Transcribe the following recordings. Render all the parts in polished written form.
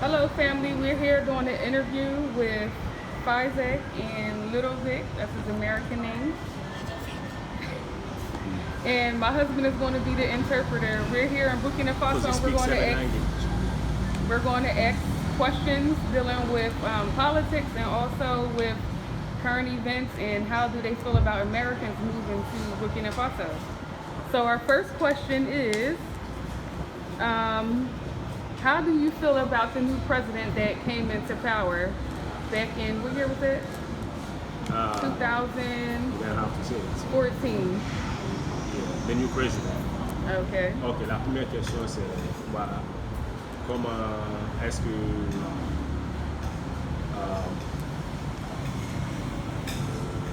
Hello, family. We're here doing an interview with Fizek and Little Vic. That's his American name. And my husband is going to be the interpreter. We're here in Burkina Because Faso. he And speaks seven languages. we're going to ask questions dealing with politics and also with current events and how do they feel about Americans moving to Burkina Faso. So our first question is, how do you feel about the new president that came into power back in, what year was it? You're gonna have to say it. 2014. Yeah, the new president. Okay. Ok, la première question c'est voilà, comment est-ce que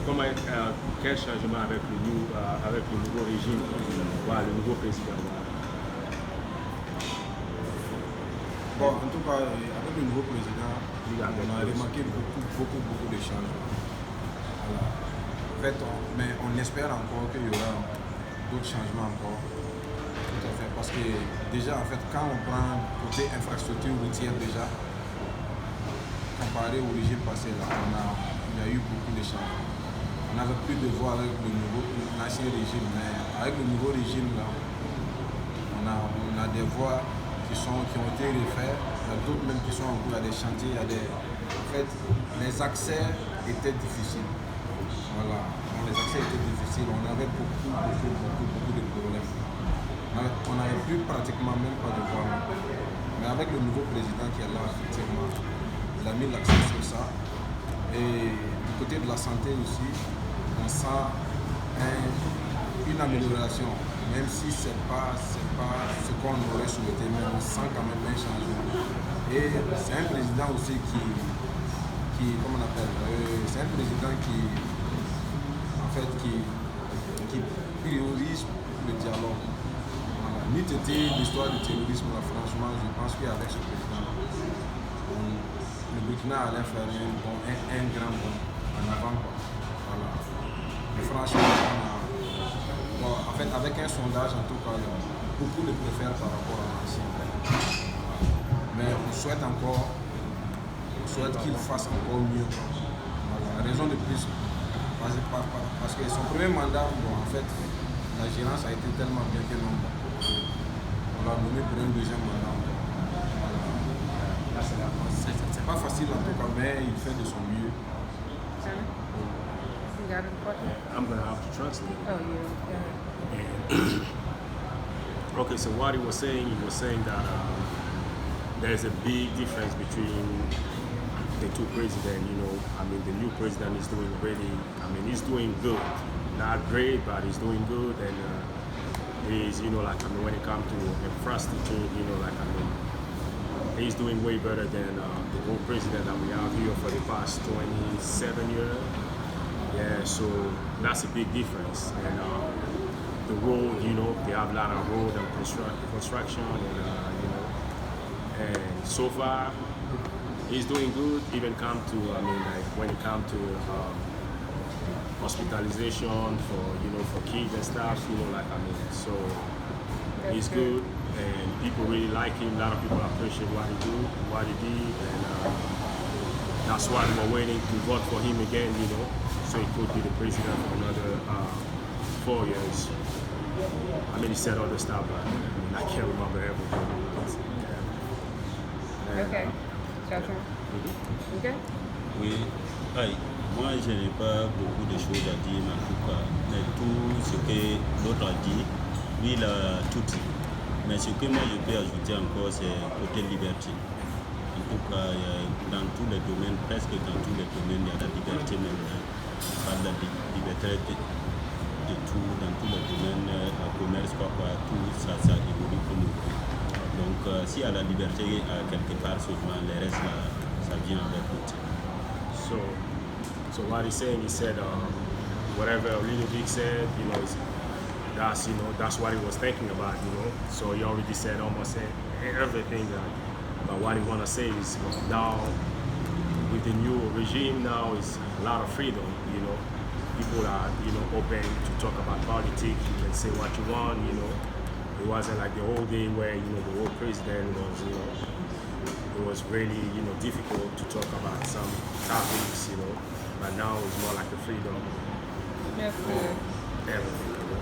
comment quel changement avec le nouveau régime, voilà, le nouveau président. Voilà. Bon, en tout cas, avec le nouveau président, on a remarqué beaucoup de changements. Voilà. En fait, mais on espère encore qu'il y aura d'autres changements encore. Tout à fait. Parce que déjà, en fait, quand on prend côté infrastructure routière déjà, comparé au régime passé, là, il y a eu beaucoup de changements. On n'avait plus de voies avec l'ancien régime, mais avec le nouveau régime, là, on a des voies qui ont été refaites, il y a d'autres même qui sont en cours, il y a des chantiers, en fait, les accès étaient difficiles. Voilà, donc, les accès étaient difficiles, on avait beaucoup de problèmes. On n'avait plus pratiquement même pas de voies. Mais avec le nouveau président qui est là, effectivement, il a mis l'accent sur ça. Et du côté de la santé aussi, on sent une amélioration, même si ce n'est pas ce qu'on aurait souhaité, mais on sent quand même un changement. Et c'est un président aussi comment on appelle, c'est un président en fait, qui priorise le dialogue. Voilà. N'eût été l'histoire du terrorisme, là, franchement, je pense qu'avec ce président, le Burkina allait faire un grand bond en avant. Quoi. Voilà. Mais franchement, en fait, avec un sondage, en tout cas, beaucoup le préfèrent par rapport à l'ancien. Mais on souhaite qu'il fasse encore mieux. Voilà. Raison de plus, parce que son premier mandat, en fait, la gérance a été tellement bien que on l'a nommé pour un deuxième mandat. Voilà. C'est pas facile en tout cas, mais il fait de son mieux. You got a question? I'm gonna have to translate. Oh, yeah. And okay, so what he was saying that there's a big difference between the two presidents. You know, I mean, the new president is doing he's doing good, not great, but he's doing good, and he's, you know, like, I mean, when it comes to infrastructure, you know, like, I mean, he's doing way better than the old president that we have here for the past 27 years. Yeah, so that's a big difference. And the road, you know, they have a lot of road and construction, and you know, and so far he's doing good. Even come to, I mean, like when it comes to hospitalization for kids and stuff, you know, like, I mean, so he's good, and people really like him. A lot of people appreciate what he did, and that's why we're waiting to vote for him again, you know, so he could be the president for another 4 years. I mean, he said other stuff, but I mean, I can't remember everything. Yeah. Okay. Gotcha. Okay. Oui, moi je n'ai pas beaucoup de choses à dire, mais en tout cas, mais tout ce que l'autre a dit, lui il a tout dit. Mais ce que moi je peux ajouter encore, c'est côté liberté. En tout cas, dans tous les domaines, presque dans tous les domaines, il y a la liberté maintenant. On parle de la liberté de tout, dans tous les domaines, le commerce, tout ça évolue pour nous. Donc, s'il y a la liberté quelque part, seulement les restes, là, ça vient avec l'autre. So what he's saying, he said whatever Little Big said, you know, that's what he was thinking about, you know. So he already said almost everything about what he want to say is now with the new regime now is a lot of freedom, you know. People are, you know, open to talk about politics. You can say what you want, you know. It wasn't like the whole day where, you know, the old president was, you know, it was really, you know, difficult to talk about some topics, you know, but now it's more like a freedom That's for good. everything, you know.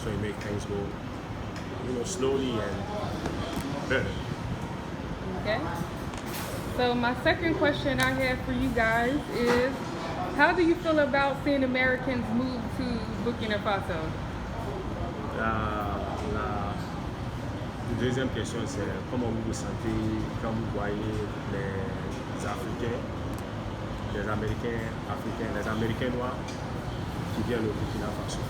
So you make things go, you know, slowly and better. Okay. So my second question I have for you guys is, how do you feel about seeing Americans move to Burkina Faso? La deuxième question, c'est comment vous vous sentez quand vous voyez les Africains, les Américains africains, les Américains noirs qui viennent au Burkina Faso.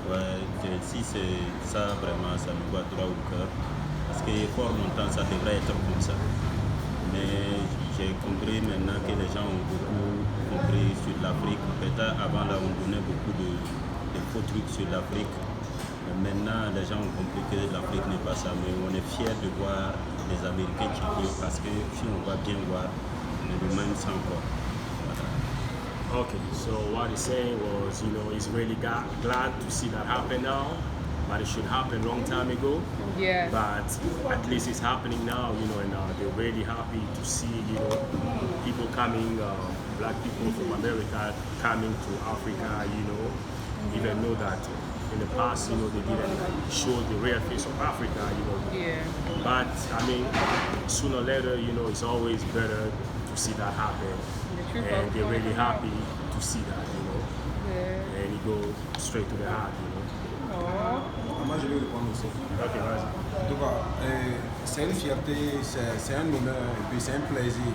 Voilà. Ouais, si c'est ça, vraiment, ça me va droit au cœur. Parce que fort longtemps, ça devrait être comme ça. Mais j'ai compris maintenant que les gens ont beaucoup compris sur l'Afrique. Peut-être avant, là, on donnait beaucoup de faux trucs sur l'Afrique. Mais maintenant, les gens ont compris que l'Afrique n'est pas ça. Mais on est fiers de voir les Américains qui viennent parce que si on va bien voir, on est le même sang, quoi. Voilà. Okay, so what he's saying was, you know, he's really glad to see that happen now, but it should happen long time ago. Yeah. But at least it's happening now, you know, and they're really happy to see, you know, people coming, black people from America coming to Africa, you know, even know that in the past, you know, they didn't show the real face of Africa, you know. Yeah. But, I mean, sooner or later, you know, it's always better to see that happen. The true And folks they're gonna really come out. happy to see that, you know. Yeah. And it goes straight to the heart, you know. Aw. Moi, je vais répondre aussi. Ok, vas-y. En tout cas, c'est une fierté, c'est un honneur et puis c'est un plaisir.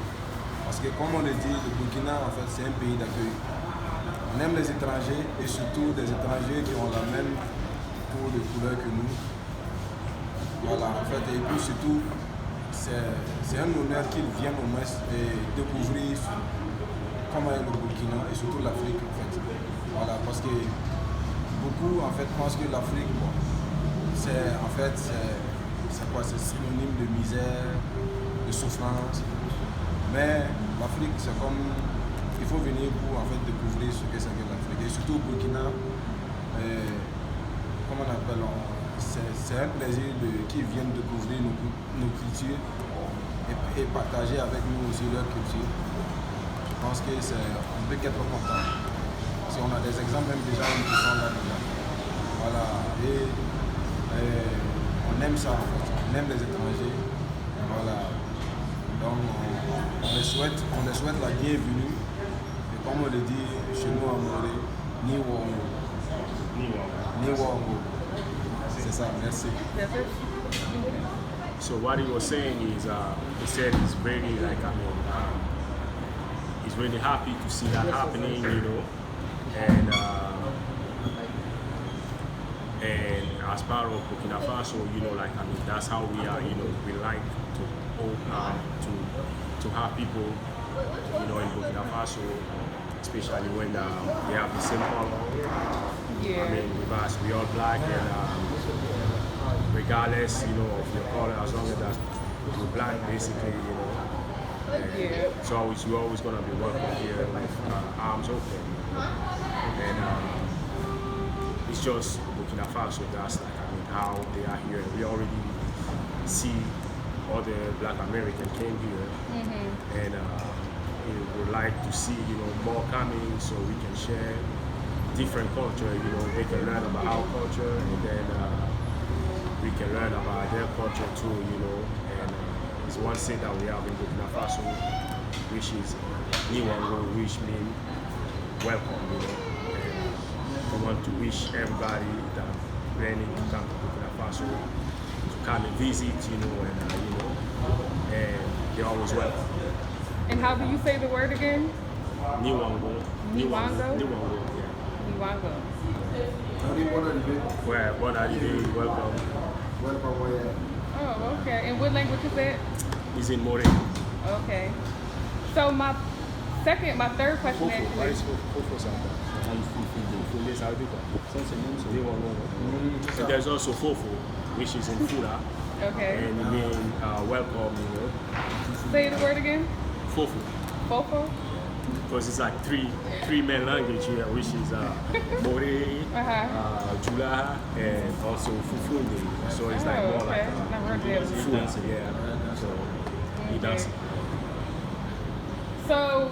Parce que comme on le dit, le Burkina, en fait, c'est un pays d'accueil. On aime les étrangers et surtout des étrangers qui ont la même peau de couleur que nous. Voilà, en fait, et puis surtout, c'est un honneur qu'ils viennent au moins découvrir comment est le Burkina et surtout l'Afrique, en fait. Voilà, parce que beaucoup, en fait, pensent que l'Afrique, bon, c'est quoi? C'est synonyme de misère, de souffrance. Mais l'Afrique, c'est comme, il faut venir pour en fait découvrir ce que c'est que l'Afrique. Et surtout au Burkina, comment on appelle, c'est un plaisir qu'ils viennent découvrir nos cultures et partager avec nous aussi leur culture. Je pense que on peut qu'être content. Si on a des exemples même déjà qui sont là déjà. Voilà. Et on aime ça en fait. On aime les étrangers. Voilà. Donc on les souhaite la bienvenue. Et comme on le dit chez nous en Morée, ni Wongo. Ni Wongo. C'est ça, merci. That's it. So what he was saying is, he said he's really like, I mean, he's really happy to see that happening, you know, and as part of Burkina Faso, you know, like, I mean, that's how we are, you know, we like to have people, you know, in Burkina Faso, especially when they have the same color. Yeah. I mean, with us, we all black, and regardless, you know, of your color, as long as you're black, basically, you know. Yeah. So we're always gonna be welcome here with arms open. And it's just Burkina Faso, that's like, I mean, how they are here. We already see all the black Americans came here, and we would like to see, you know, more coming so we can share different culture, you know, they can learn about our culture, and then we can learn about their culture too, you know. And it's one thing that we have in Burkina Faso, which is Niwango, which means welcome, you know. And we want to wish everybody that planning to come to Burkina Faso to come and visit, you know, and they're always welcome. And how do you say the word again? Niwango. Niwango? Niwango, yeah. Niwango. Ouais, bonne arrivée, welcome. Oh, okay. And what language is that? He's in Morée. Okay. So my third question Fofo, what actually. is Fofo sound? Fulé, ça veut dire quoi? And there's also Fofo, which is in Fula, Okay. and it means welcome, you know. Say the word again. Fofo, Fofo. because it's like three main language here, which is Morée, Jula, and also Fufundi. So it's like more Oh, okay. like Never heard that. Fula, yeah. So he does. So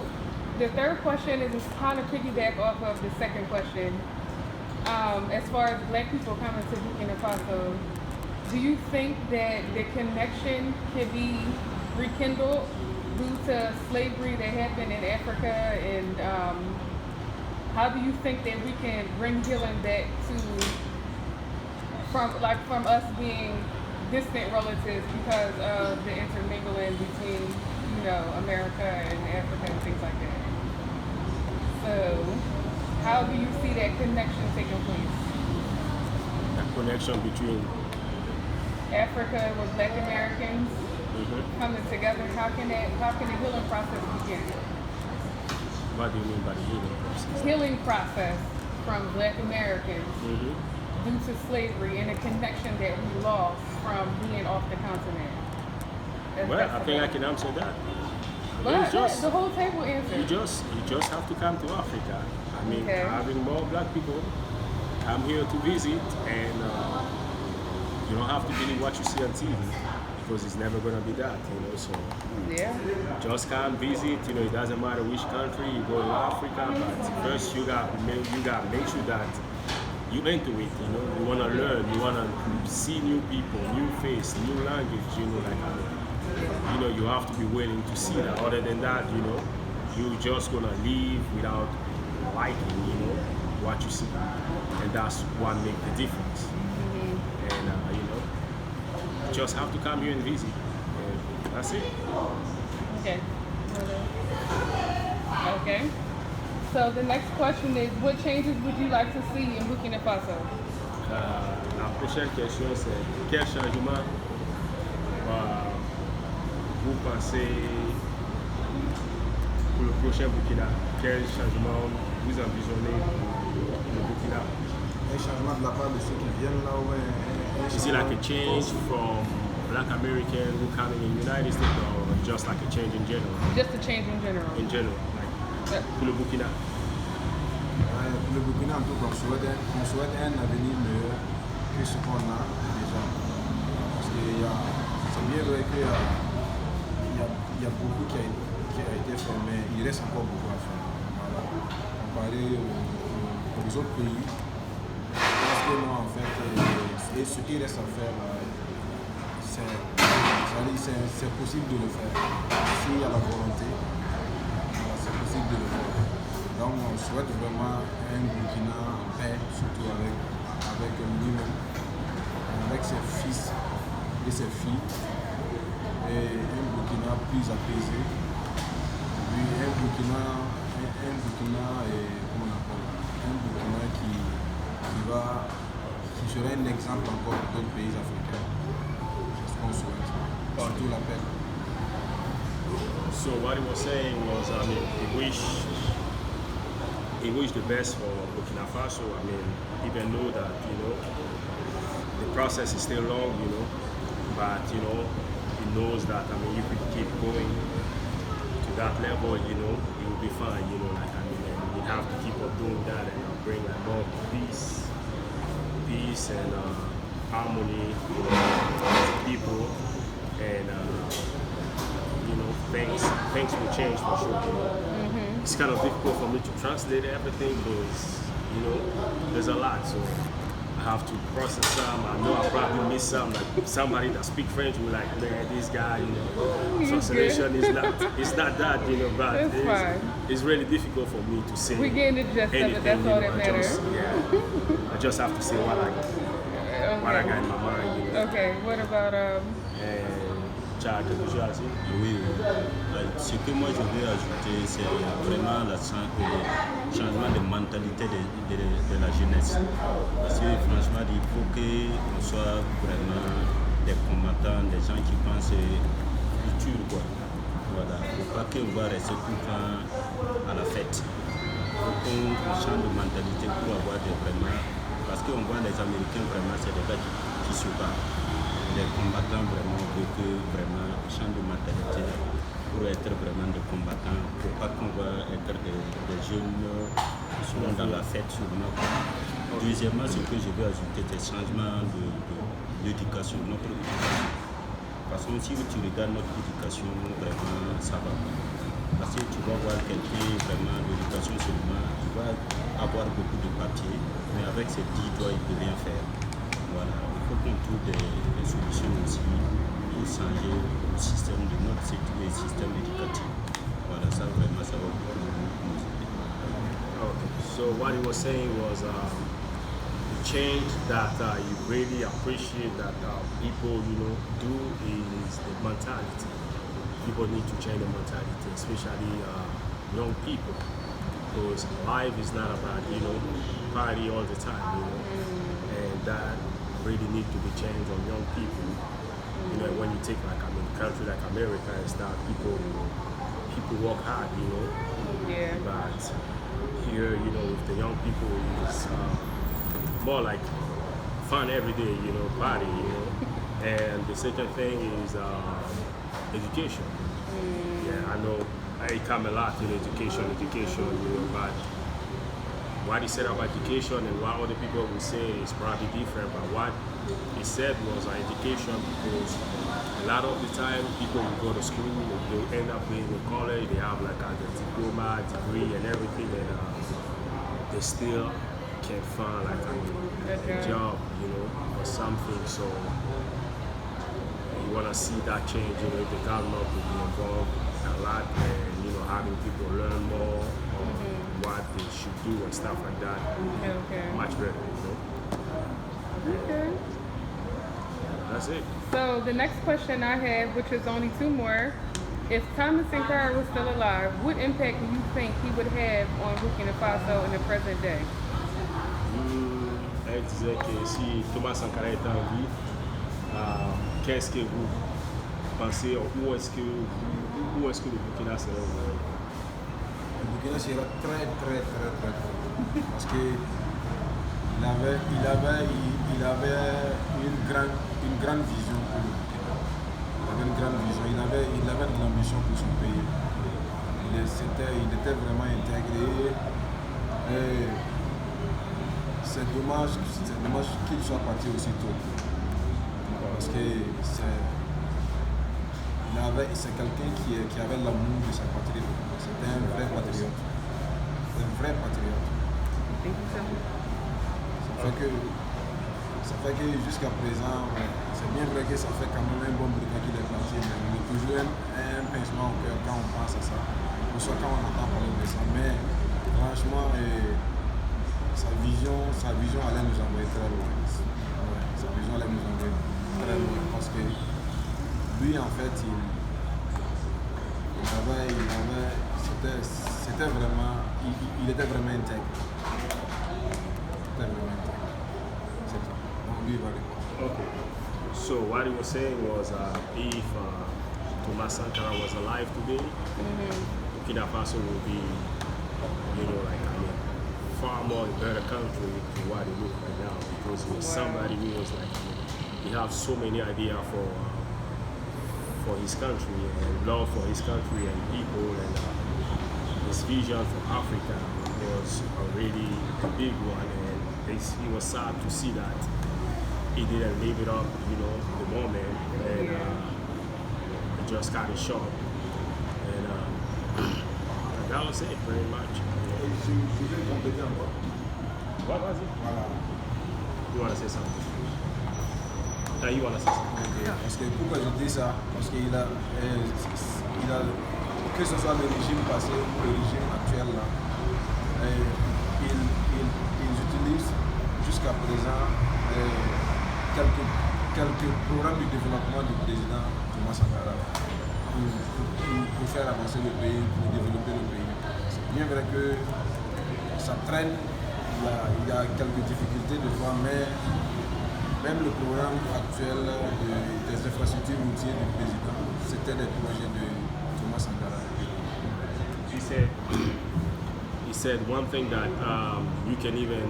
the third question is kind of piggyback off of the second question. As far as black people coming to Burkina Faso, do you think that the connection can be rekindled due to slavery that happened in Africa? And how do you think that we can bring healing back to from us being distant relatives because of the intermingling between, you know, America and Africa and things like that? So how do you see that connection taking place? That connection between Africa with Black Americans coming together, how can the healing process begin? What do you mean by the healing process? Healing process from Black Americans due to slavery and the connection that we lost from being off the continent. Well, I think I can answer that. But the whole table answer. You just have to come to Africa. I mean, having more black people come here to visit, and you don't have to believe what you see on TV because it's never gonna be that, you know. So just come visit. You know, it doesn't matter which country you go to Africa, but first you got make sure that you into it. You know, you wanna learn, you wanna see new people, new face, new language. You know, like you know, you have to be willing to see that. Other than that, you know, you're just gonna leave without liking, you know, what you see, and that's what makes the difference. And you know, you just have to come here and visit. And that's it. Okay. Okay. So the next question is, what changes would you like to see in Burkina Faso? La prochaine question c'est quel changement vous pensez pour le prochain Burkina? Quel changement vous envisagez pour le Burkina? Un changement de la part de ceux qui viennent là, ouais. Is it like a change from Black American who coming in the United States, or just like a change in general? Just a change in general. In general, like pour le Burkina. Pour le Burkina, en tout cas, on souhaite un avenir meilleur que ce qu'on a déjà. Parce que c'est bien vrai qu'il y a beaucoup qui a été fait, mais il reste encore beaucoup à faire. Voilà. Comparé aux autres pays, parce que non, en fait, et ce qui reste à faire, c'est possible de le faire. S'il y a la volonté, c'est possible de le faire. Donc on souhaite vraiment un Burkina en paix, surtout avec lui-même, avec ses fils et ses filles, et un Burkina plus apaisé, puis un Burkina qui serait un exemple encore pour d'autres pays africains. C'est ce qu'on souhaite, surtout la paix. So what he was saying was, I mean, he wished the best for Burkina Faso. I mean, even though that, you know, the process is still long, you know, but, you know, he knows that, I mean, if we keep going to that level, you know, it will be fine, you know, like, I mean, and we have to keep on doing that and bring like more peace and harmony, you know, to people, and, you know, things will change for sure, you know. It's kind of difficult for me to translate everything because, you know, there's a lot, so I have to process some. I know I probably miss some, like somebody that speaks French will be like, man, this guy, you know, translation is not that, you know, but it's really difficult for me to say. We getting the gist of it, that's all that matters. I just have to say what I got in my mind, you know. Okay, what about Chad, quelque chose à dire? Oui, ce que moi je veux ajouter, c'est vraiment le changement de mentalité de la jeunesse. Parce que franchement, il faut qu'on soit vraiment des combattants, des gens qui pensent futur, quoi. Voilà. Il ne faut pas qu'on va rester tout le temps à la fête. Il faut qu'on change de mentalité pour avoir vraiment. Parce qu'on voit les Américains, vraiment, c'est des gars qui se battent. Les combattants vraiment veulent que vraiment changent de mentalité pour être vraiment des combattants, pour pas qu'on va être des jeunes qui sont dans la fête seulement. Deuxièmement, ce que je veux ajouter, c'est le changement de l'éducation, notre éducation. Parce que si tu regardes notre éducation, vraiment, ça va pas. Parce que tu vas voir quelqu'un, vraiment, l'éducation seulement, il va avoir beaucoup de papiers, mais avec ses 10 doigts, il ne peut rien faire. Voilà, il faut qu'on trouve des solutions aussi pour changer le système de notre système éducatif. Voilà, ça vraiment, ça va beaucoup nous aider. Okay. So what he was saying was the change that you really appreciate that people, do is the mentality. People need to change the mentality, especially young people, because life is not about party all the time, and that really need to be changed on young people. When you take like a country like America and stuff, people work hard, Yeah. but here, with the young people, it's more like fun every day, party, And the second thing is education. Yeah, I know it come a lot in education, but what he said about education and what other people will say is probably different, but what he said was education, because a lot of the time people will go to school, they end up being in college, they have like a diploma, degree and everything, and they still can't find like a job, or something. So you want to see that change, if the government will be involved a lot, and having people learn more on what they should do and stuff like that. Okay. Much better, Okay. That's it. So the next question I have, which is only 2 more, if Thomas Sankara was still alive, what impact do you think he would have on Burkina Faso in the present day? Elle disait que si Thomas Sankara était en vie, qu'est-ce que vous pensez, où est-ce que le Burkina serait aujourd'hui? Le Burkina sera très très très très fort parce que il avait une grande vision pour le Burkina. Il avait une grande vision, il avait de l'ambition pour son pays. Il était vraiment intégré. Et c'est dommage qu'il soit parti aussi tôt. Parce que c'est quelqu'un qui avait l'amour de sa patrie. C'était un vrai patriote. Un vrai patriote. Thank you so much. Ça fait que jusqu'à présent, c'est bien vrai que ça fait quand même un bon bout de temps qu'il est parti, mais on a toujours un pincement au cœur quand on pense à ça. Ou soit quand on entend parler de ça. Mais franchement, sa vision allait nous envoyer très loin. Ouais, sa vision allait nous envoyer très loin parce que lui, en fait, il était vraiment intègre. C'est tout. Donc lui, il va répondre. Okay. So what he was saying was if Thomas Sankara was alive today, Burkina Faso would be, far more a better country than what it looks right now, because he was somebody who was like, he had so many ideas for his country and love for his country and people, and his vision for Africa was already a big one, and it was sad to see that he didn't live it up, the moment, and it just got it short, and that was it pretty much. What was it? Voilà. You want to say something? No, you want to say something? Okay. Parce que pourquoi je dis ça? Parce qu'il a, que ce soit le régime passé ou le régime actuel là, ils utilisent jusqu'à présent quelques programmes de développement du président Thomas Sankara pour faire avancer le pays, pour développer le pays. C'est bien vrai que ça traîne, il y a quelques difficultés de fois, mais même le programme actuel des infrastructures routières du président, c'était des projets de Thomas Sankara. He said one thing that you can even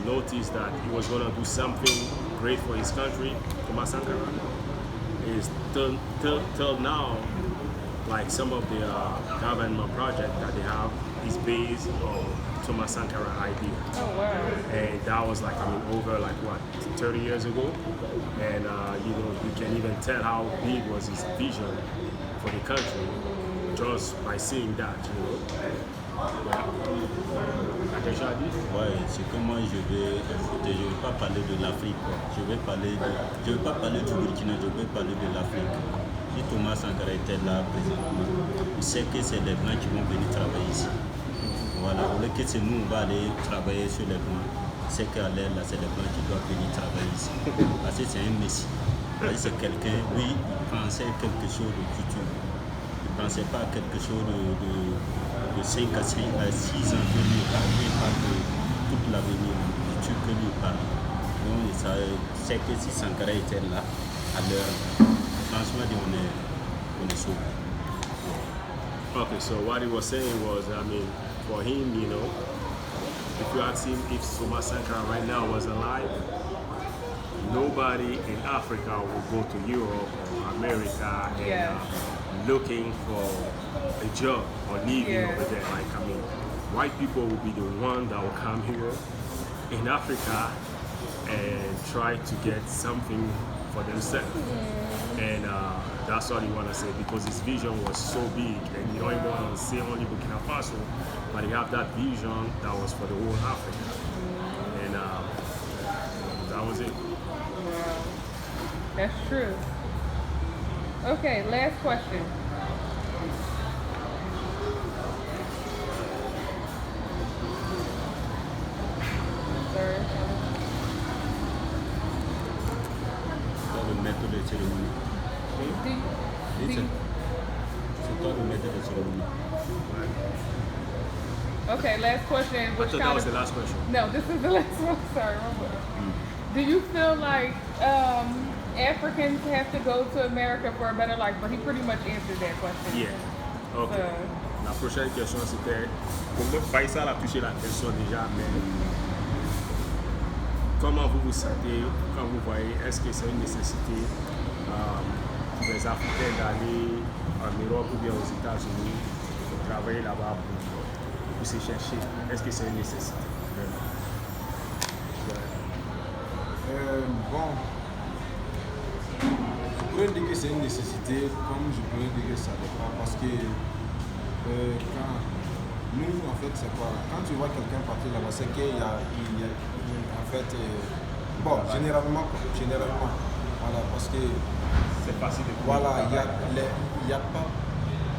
notice that he was going to do something great for his country, Thomas Sankara, is till now like some of the government project that they have is based on Thomas Sankara idea. Oh wow. And that was like, I mean, over like what, 30 years ago. And you know, you can even tell how big was his vision for the country just by seeing that, you know. Quelque chose à dire? Ouais, c'est que moi je vais ajouter, je ne vais pas parler de l'Afrique, quoi. Je vais pas parler du Burkina, je vais parler de l'Afrique. Si Thomas Sankara était là présentement, il sait que c'est les Blancs qui vont venir travailler ici. Voilà, au lieu que c'est nous, on va aller travailler sur les Blancs. C'est qu'à l'air là, c'est les Blancs qui doivent venir travailler ici. Parce que c'est un messie. C'est quelqu'un, oui, il pensait quelque chose de futur. Il ne pensait pas à quelque chose de 5 à 6 ans que lui parle de toute l'avenir, du futur que lui parle. Donc, c'est que si Sankara était là, à l'heure, franchement, on est sauvé. Okay, so what he was saying was, I mean, for him, you know, if you ask him if Thomas Sankara right now was alive, nobody in Africa would go to Europe or America and Yeah. Looking for a job or living Yeah. over there. Like, I mean, white people will be the one that will come here in Africa and try to get something for themselves. And that's what he want to say, because his vision was so big, and you don't even want to say only Burkina Faso, but he have that vision that was for the whole Africa. And that was it. Wow. That's true. Okay, last question. Sorry. Toi le maître de cérémonie. C'est toi le maître de cérémonie. Okay, last question. I Which thought that kind was of the last question. No, this is the last one. Sorry, wrong button. Do you feel like Africans have to go to America for a better life? But he pretty much answered that question. Yeah. Ok. So, La prochaine question, c'était, pour moi, Faisal a touché la question déjà, mais comment vous vous sentez quand vous voyez, est-ce que c'est une nécessité pour les Africains d'aller en Europe ou bien aux États-Unis pour travailler là-bas pour se chercher? Est-ce que c'est une nécessité? Bon, je pourrais dire que c'est une nécessité, comme je pourrais dire que ça dépend, parce que quand nous, en fait, c'est quoi? Quand tu vois quelqu'un partir là-bas, c'est qu'il y a en fait, bon, généralement, voilà, parce que C'est facile de voilà, il y a pas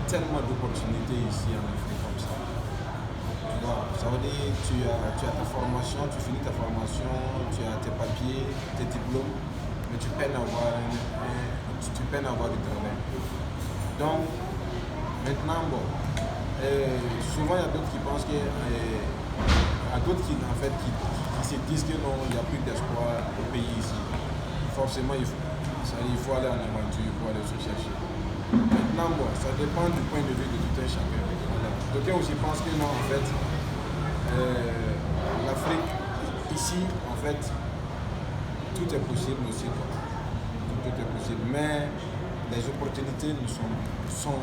tellement d'opportunités ici en Afrique comme ça. Tu vois, ça veut dire tu as ta formation, tu finis ta formation, tu as tes papiers, tes diplômes, mais tu peines à avoir du travail. Donc, maintenant, bon, souvent il y a d'autres qui pensent que, il y a d'autres qui, en fait, qui se disent que non, il n'y a plus d'espoir au pays ici. Forcément, il faut aller en aventure, il faut aller se chercher. Maintenant, bon, ça dépend du point de vue de tout un chacun. Voilà. D'aucuns aussi pensent que non, en fait, l'Afrique, ici, en fait, tout est possible aussi, quoi. Tout est possible, mais les opportunités sont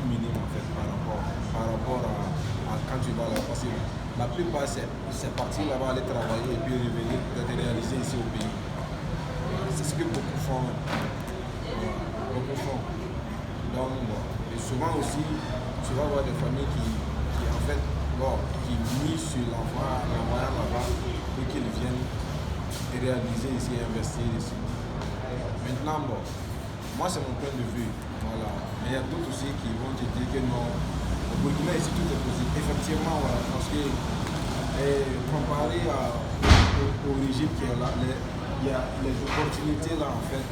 minimes, en fait, par rapport à quand tu vas là. Parce que la plupart, c'est partir là-bas, aller travailler et puis revenir, d'être réalisé ici au pays. C'est ce que beaucoup font. Beaucoup font. Donc, et souvent aussi, tu vas voir des familles qui en fait, qui misent sur l'envoyant là-bas pour qu'ils viennent réaliser ici et investir ici. Maintenant, bon, moi c'est mon point de vue. Voilà. Mais il y a d'autres aussi qui vont te dire que non, au Burkina ici tout est possible. Effectivement, voilà, parce que comparé au régime qui est là, il y a les opportunités là en fait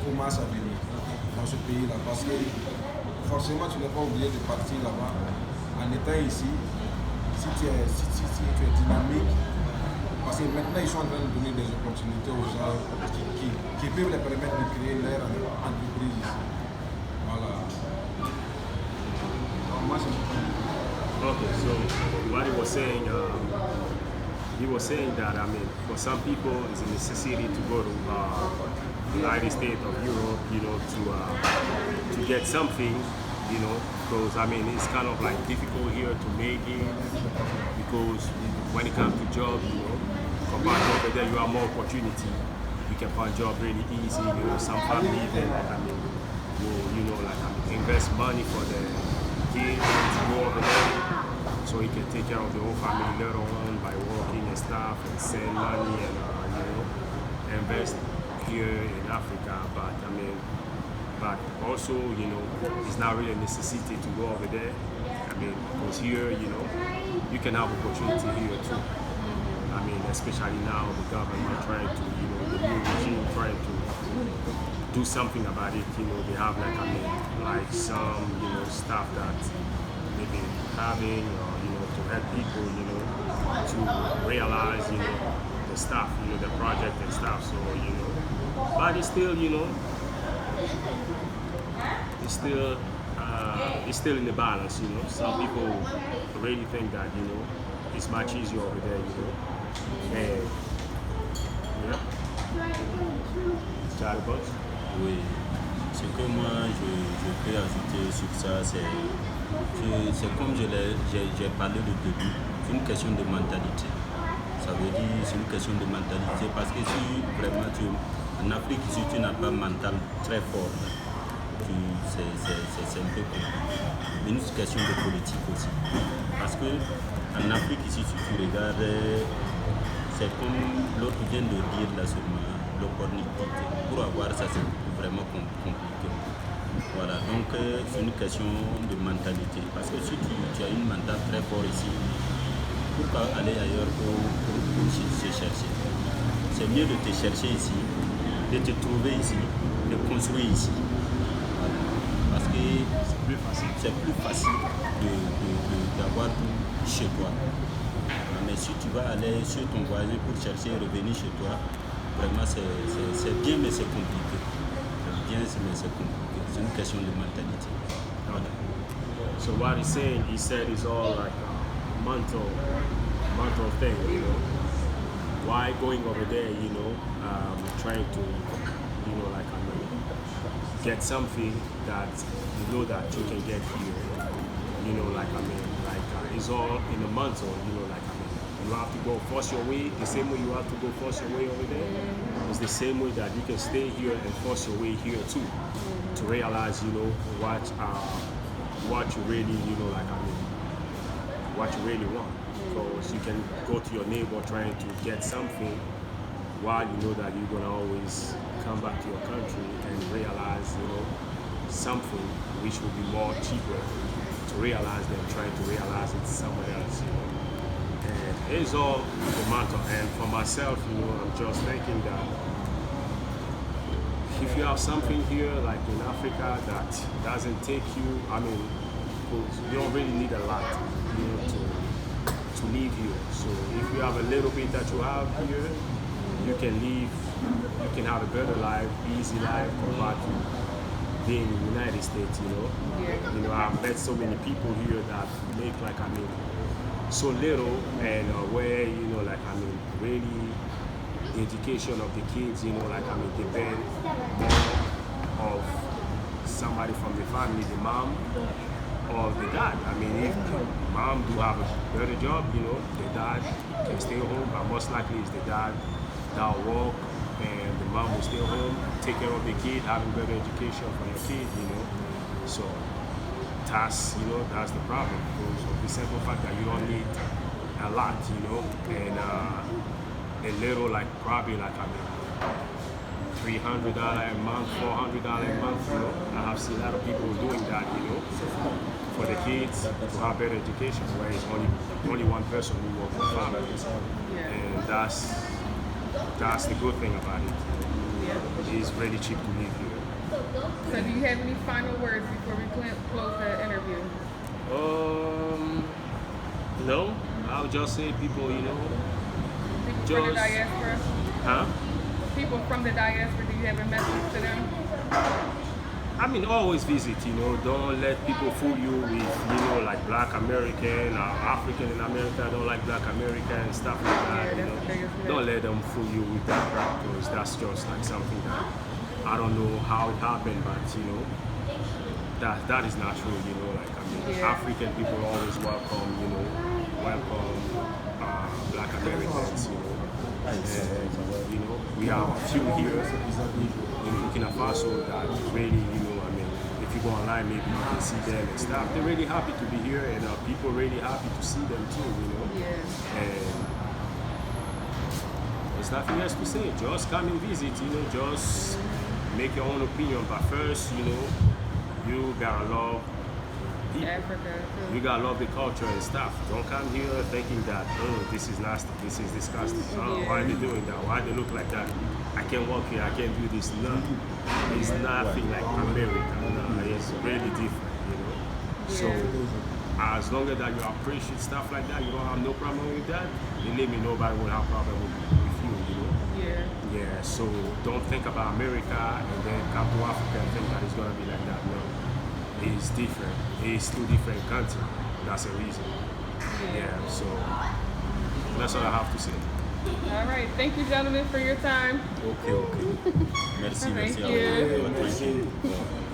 commencent à venir dans ce pays là, parce que forcément tu n'es pas obligé de partir là-bas en étant ici. Si tu es dynamique, parce que maintenant ils sont en train de donner des opportunités aux gens qui peuvent les permettre de créer leur entreprise ici. Voilà. Donc, moi c'est mon point de vue. Okay, so what he was saying that, I mean, for some people it's a necessity to go to United States of Europe, you know, to get something, you know, because I mean it's kind of like difficult here to make it because when it comes to job, you know, compared to over there you have more opportunity. You can find job really easy, you know, some family even like I mean you know like I mean, invest money for the kids to go over there so he can take care of the whole family later on by working and stuff and send money and you know invest here in Africa, but I mean but also, you know, it's not really a necessity to go over there. I mean, because here, you know, you can have opportunity here too. I mean, especially now the government trying to, you know, the new regime trying to do something about it. You know, they have like, I mean, like some, you know, stuff that they've been having, or, you know, to help people, you know, to realize, you know, the stuff, you know, the project and stuff. So, you know, but it's still, you know, it's still in the balance, you know. Some people really think that, you know, it's much easier over there, you know. And yeah. Charlie Box? Oui. Ce que moi je peux ajouter sur ça, c'est comme j'ai parlé au début, c'est une question de mentalité. Ça veut dire c'est une question de mentalité parce que si vraiment en Afrique, si tu n'as pas un mental très fort, c'est un peu compliqué. Mais une question de politique aussi. Parce que en Afrique, ici, si tu regardes, c'est comme l'autre vient de dire là seulement, l'opportunité. Pour avoir ça, c'est vraiment compliqué. Voilà, donc c'est une question de mentalité. Parce que si tu as une mentale très forte ici, pourquoi aller ailleurs pour se chercher? C'est mieux de te chercher ici, de te trouver ici, de construire ici. Voilà. Parce que c'est plus facile d'avoir tout chez toi. Mais si tu vas aller sur ton voisin pour chercher et revenir chez toi, vraiment c'est bien mais c'est compliqué. C'est bien mais c'est compliqué. C'est une question de mentalité. Voilà. So what he's saying, he said it's all like a mental thing, you know. Why going over there, you know, trying to, you know, like I mean, get something that you know that you can get here, you know, like I mean, like it's all in the mental, you know, like I mean, you have to go force your way the same way you have to go force your way over there. It's the same way that you can stay here and force your way here too, to realize, you know, what you really, you know, like I mean, what you really want. Because you can go to your neighbor trying to get something while you know that you're gonna always come back to your country and realize, you know, something which will be more cheaper to realize than trying to realize it somewhere else, you know. And it's all the matter. And for myself, you know, I'm just thinking that if you have something here, like in Africa, that doesn't take you, I mean, you don't really need a lot, you know, to live here. So if you have a little bit that you have here, you can live, you can have a better life, easy life compared to being in the United States, you know. Yeah. You know, I've met so many people here that make like, I mean, so little and where, you know, like, I mean, really the education of the kids, you know, like, I mean, depend more of somebody from the family, the mom or the dad. I mean, if the mom do have a better job, you know, the dad can stay home, but most likely it's the dad that'll work and the mom will stay home, take care of the kid, having better education for your kid, you know. So that's, you know, that's the problem, because of the simple fact that you don't need a lot, you know, and a little, like probably like, I mean, $300 a month, $400 a month, you know. I have seen a lot of people doing that, you know, for the kids to have better education, where it's only one person who works for family. And that's the good thing about it. Yeah. It's really cheap to live here. So do you have any final words before we close the interview? No, I would just say people, you know, People from the diaspora? huh? People from the diaspora, do you have a message to them? I mean, always visit, you know, don't let people fool you with, you know, like Black American or African in America don't like Black America and stuff like that, Yeah, you that's know. the biggest myth. Don't let them fool you with that crap, because that's just like something that I don't know how it happened, but you know, that is not true. You know, like I mean, Yeah. African people always welcome. You know, welcome Black Americans. You know, and you know, we have a few here in Burkina Faso that really, you know, I mean, if you go online, maybe you can see them and stuff. They're really happy to be here, and people really happy to see them too. You know, Yeah. and there's nothing else to say. Just come and visit. You know, just make your own opinion. But first, you know, you gotta love people. Africa too. You gotta love the culture and stuff. Don't come here thinking that, oh, this is nasty, this is disgusting. Oh, why are they doing that? Why they look like that? I can't walk here, I can't do this. No, it's nothing like America. No, it's really different, you know. So as long as that you appreciate stuff like that, you don't have no problem with that, believe me, nobody will have problem with you, you know. Yeah. Yeah, so don't think about America and then come to Africa and think that it's gonna be like that. No, it's different. It's two different countries. That's the reason. Yeah, so that's all I have to say. All right. Thank you, gentlemen, for your time. Okay. Merci, Thank merci à you. vous. Thank you.